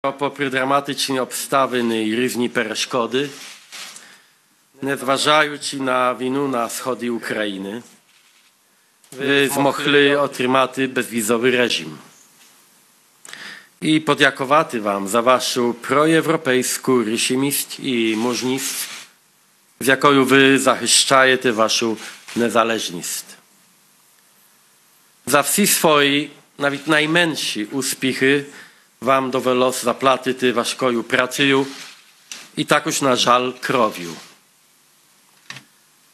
Попри драматичні обставини і різні перешкоди, незважаючи на війну на сході України, ви змогли отримати безвізовий режим. І подякувати вам за вашу проєвропейську рішимість і мужність, з якою ви захищаєте вашу незалежність. За всі свої, навіть найменші успіхи вам довелося заплатити важкою прacею і також, на жаль, кров'ю.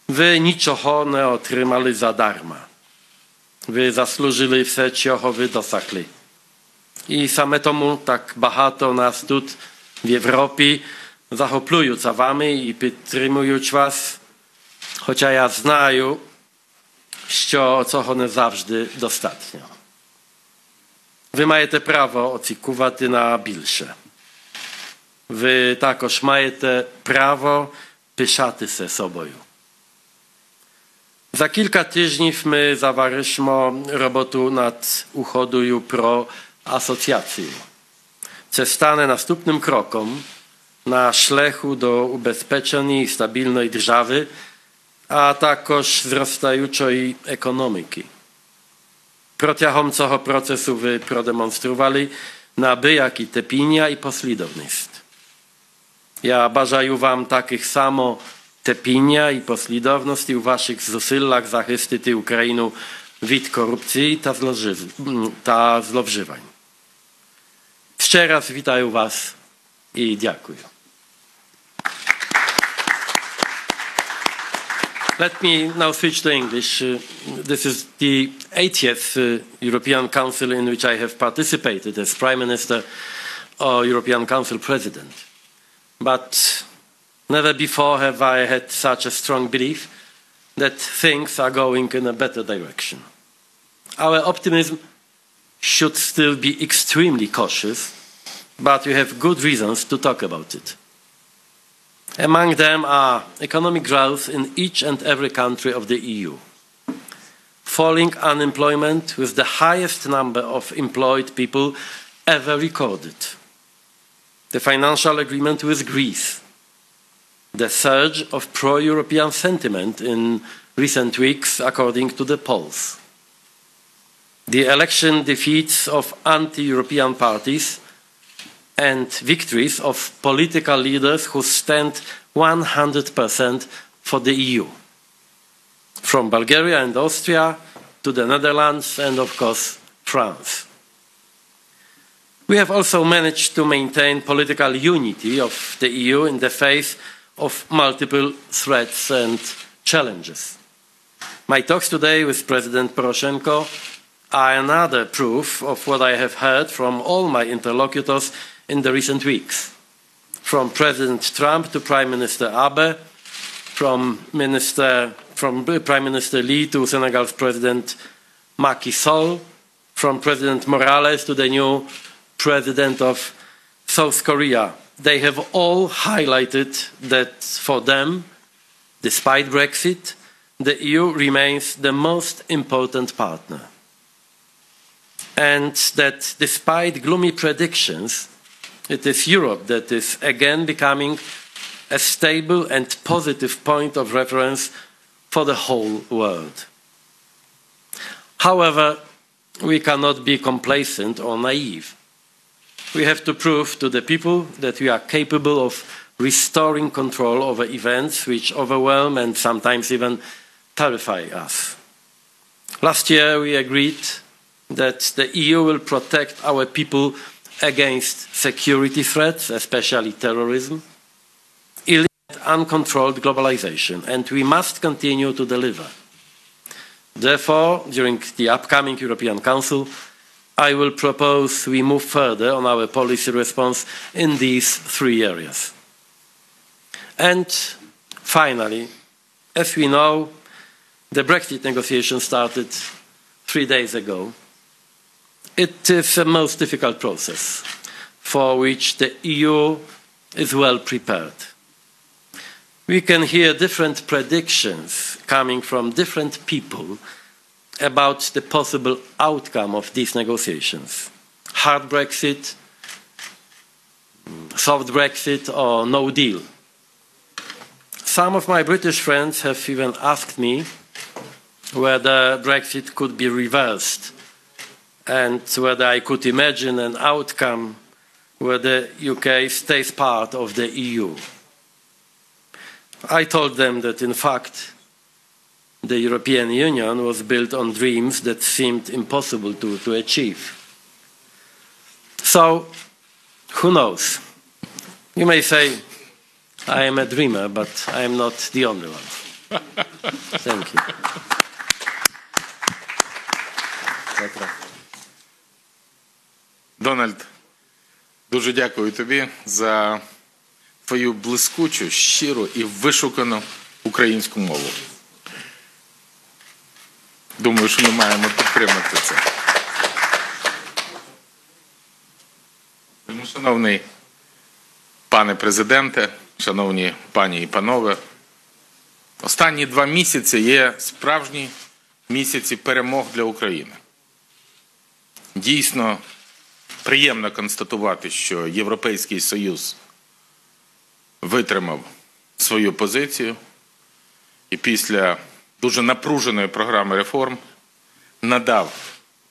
Ви нічого не отримали задарма. Ви заслужили все, чого ви dosahli. І саме тому так багато нас тут в Європі захоплюються вами і підтримують вас, хоча я знаю, що цього не завжди достатньо. Ви маєте право очікувати на більше. Ви також маєте право пишатися собою. За кілька тижнів ми завершимо роботу над угодою про асоціацію. Це стане наступним кроком на шляху до убезpieczenia i stabilnej держави, а також зростаючої економіки. Протягом цього процесу ви продемонстрували неабиякі терпіння і послідовність. Я бажаю вам таких само терпіння і послідовності у ваших зусиллях захистити Україну від корупції та зловживань. Ще раз вітаю вас і дякую. Let me now switch to English. This is the 80th European Council in which I have participated as Prime Minister or European Council President. But never before have I had such a strong belief that things are going in a better direction. Our optimism should still be extremely cautious, but we have good reasons to talk about it. Among them are economic growth in each and every country of the EU, falling unemployment with the highest number of employed people ever recorded, the financial agreement with Greece, the surge of pro-European sentiment in recent weeks according to the polls, the election defeats of anti-European parties and victories of political leaders who stand 100% for the EU, from Bulgaria and Austria to the Netherlands and, of course, France. We have also managed to maintain political unity of the EU in the face of multiple threats and challenges. My talks today with President Poroshenka are another proof of what I have heard from all my interlocutors in the recent weeks, from President Trump to Prime Minister Abe, from Prime Minister Lee to Senegal's President Macky Sall, from President Morales to the new President of South Korea. They have all highlighted that for them, despite Brexit, the EU remains the most important partner. And that despite gloomy predictions, it is Europe that is again becoming a stable and positive point of reference for the whole world. However, we cannot be complacent or naive. We have to prove to the people that we are capable of restoring control over events which overwhelm and sometimes even terrify us. Last year we agreed that the EU will protect our people against security threats, especially terrorism, illegal and uncontrolled globalization, and we must continue to deliver. Therefore, during the upcoming European Council, I will propose we move further on our policy response in these three areas. And finally, as we know, the Brexit negotiations started 3 days ago. It is a most difficult process for which the EU is well prepared. We can hear different predictions coming from different people about the possible outcome of these negotiations. Hard Brexit, soft Brexit or no deal. Some of my British friends have even asked me whether Brexit could be reversed and whether I could imagine an outcome where the UK stays part of the EU. I told them that, in fact, the European Union was built on dreams that seemed impossible to achieve. So, who knows? You may say, I am a dreamer, but I am not the only one. Thank you. Дональд, дуже дякую тобі за твою блискучу, щиру і вишукану українську мову. Думаю, що ми маємо підтримати це. Шановний пане президенте, шановні пані і панове, останні 2 місяці є справжні місяці перемог для України. Дійсно, приємно констатувати, що Європейський Союз витримав свою позицію і після дуже напруженої програми реформ надав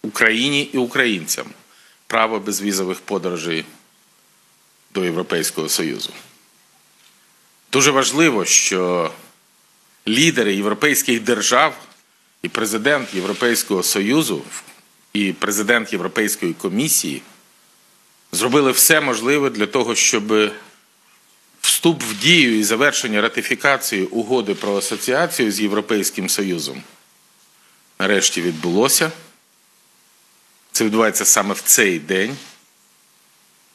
Україні і українцям право безвізових подорожей до Європейського Союзу. Дуже важливо, що лідери європейських держав і президент Європейського Союзу і президент Європейської комісії зробили все можливе для того, щоб вступ в дію і завершення ратифікації угоди про асоціацію з Європейським Союзом нарешті відбулося. Це відбувається саме в цей день.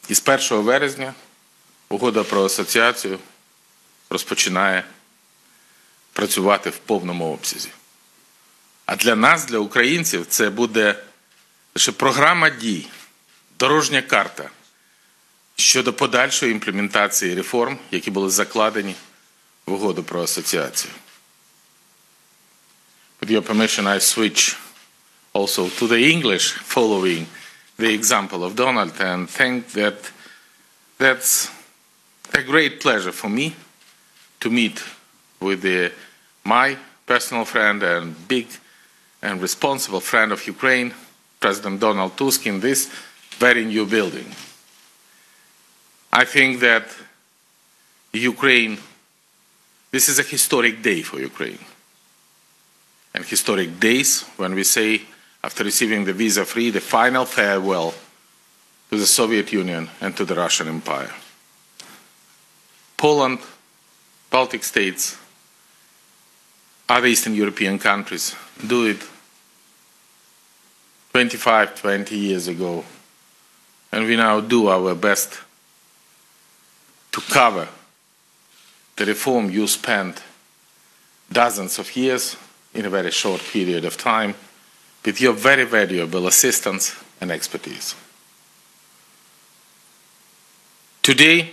І з 1 березня угода про асоціацію розпочинає працювати в повному обсязі. А для нас, для українців, це буде лише програма дій, дорожня карта щодо подальшої імплементації реформ, які були закладені в угоду про асоціацію. With your permission, I switch also to the English, following the example of Donald, and think that that's a great pleasure for me to meet with my personal friend and big and responsible friend of Ukraine, President Donald Tusk, in this very new building. I think that Ukraine, this is a historic day for Ukraine. And historic days when we say, after receiving the visa-free, the final farewell to the Soviet Union and to the Russian Empire. Poland, Baltic states, other Eastern European countries do it 25, 20 years ago. And we now do our best to cover the reform you spent dozens of years in a very short period of time with your very valuable assistance and expertise. Today,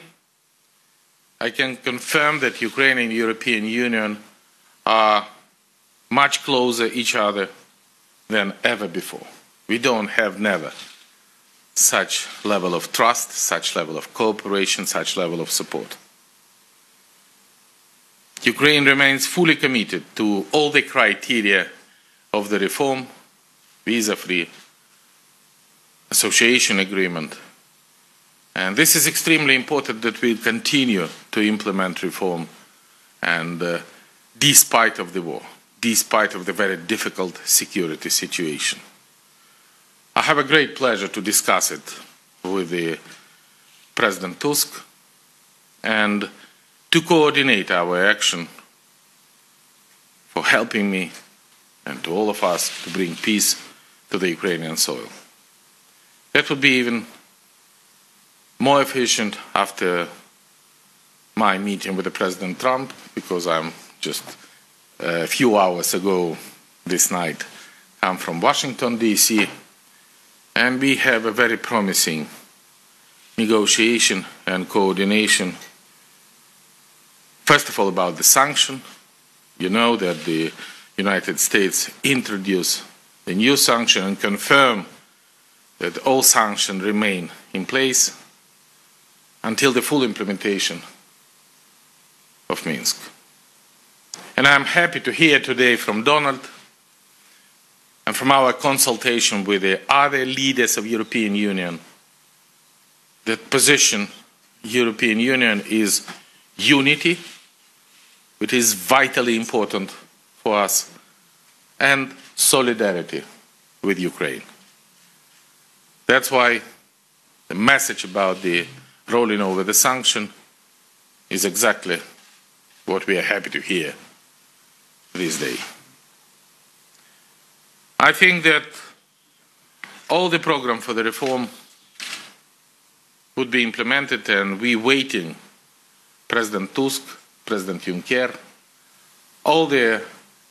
I can confirm that Ukraine and the European Union are much closer each other than ever before. We don't have never such level of trust, such level of cooperation, such level of support. Ukraine remains fully committed to all the criteria of the reform, visa-free, association agreement. And this is extremely important that we continue to implement reform, and despite of the war, despite of the very difficult security situation. I have a great pleasure to discuss it with the President Tusk and to coordinate our action for helping me and to all of us to bring peace to the Ukrainian soil. That would be even more efficient after my meeting with the President Trump, because I'm just a few hours ago this night come from Washington, D.C., and we have a very promising negotiation and coordination. First of all, about the sanction. You know that the United States introduced the new sanction and confirmed that all sanctions remain in place until the full implementation of Minsk. And I'm happy to hear today from Donald and from our consultation with the other leaders of European Union that position European Union is unity, which is vitally important for us, and solidarity with Ukraine. That's why the message about the rolling over the sanction is exactly what we are happy to hear this day. I think that all the program for the reform would be implemented, and we're waiting President Tusk, President Juncker, all the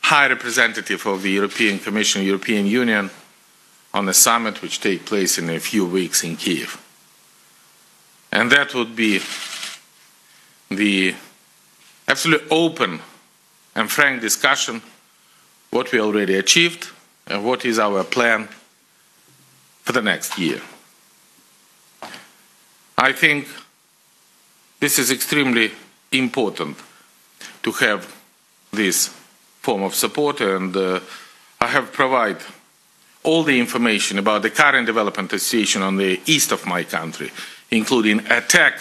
high representative of the European Commission, European Union, on a summit which takes place in a few weeks in Kiev. And that would be the absolutely open and frank discussion what we already achieved and what is our plan for the next year. I think this is extremely important to have this form of support, and I have provided all the information about the current development situation on the east of my country, including attack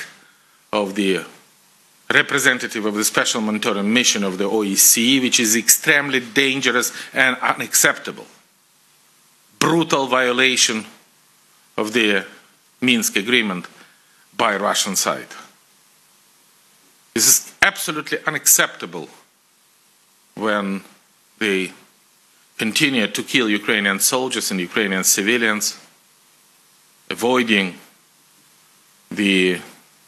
of the representative of the Special Monitoring Mission of the OSCE, which is extremely dangerous and unacceptable. Brutal violation of the Minsk Agreement by Russian side. This is absolutely unacceptable when they continue to kill Ukrainian soldiers and Ukrainian civilians, avoiding the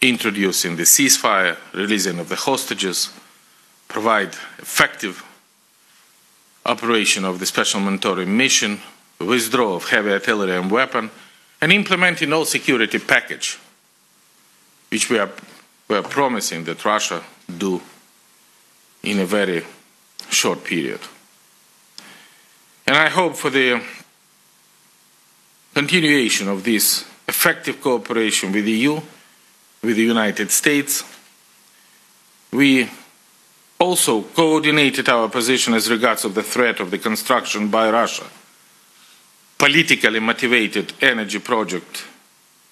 introducing the ceasefire, releasing of the hostages, provide effective operation of the Special Monitoring Mission, withdrawal of heavy artillery and weapon, and implementing all security package, which we are promising that Russia do in a very short period. And I hope for the continuation of this effective cooperation with the EU, with the United States. We also coordinated our position as regards of the threat of the construction by Russia, politically motivated energy project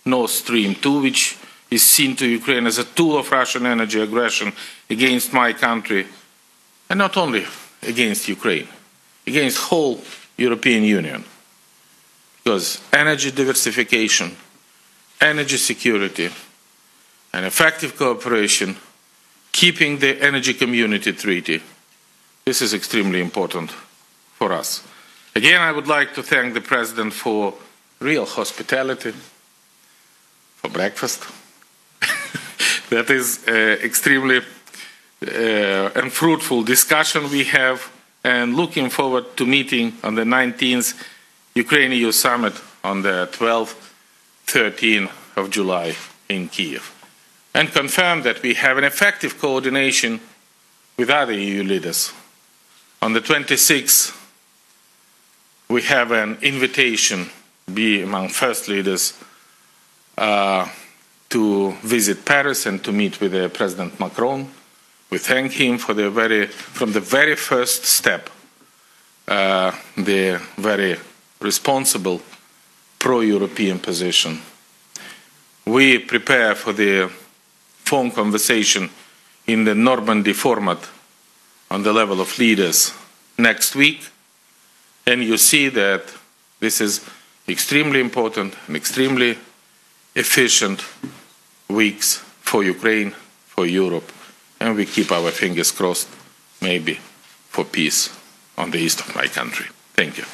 Nord Stream 2, which is seen to Ukraine as a tool of Russian energy aggression against my country, and not only against Ukraine, against whole European Union. Because energy diversification, energy security, and effective cooperation, keeping the Energy Community Treaty, this is extremely important for us. Again, I would like to thank the President for real hospitality, for breakfast. That is extremely and fruitful discussion we have, and looking forward to meeting on the 19th Ukraine-EU Summit on the 12th, 13th of July in Kiev. And confirm that we have an effective coordination with other EU leaders. On the 26th, we have an invitation, be among first leaders, to visit Paris and to meet with President Macron. We thank him for from the very first step, the very responsible pro-European position. We prepare for the phone conversation in the Normandy format on the level of leaders next week, and you see that this is extremely important and extremely efficient weeks for Ukraine, for Europe, and we keep our fingers crossed, maybe, for peace on the east of my country. Thank you.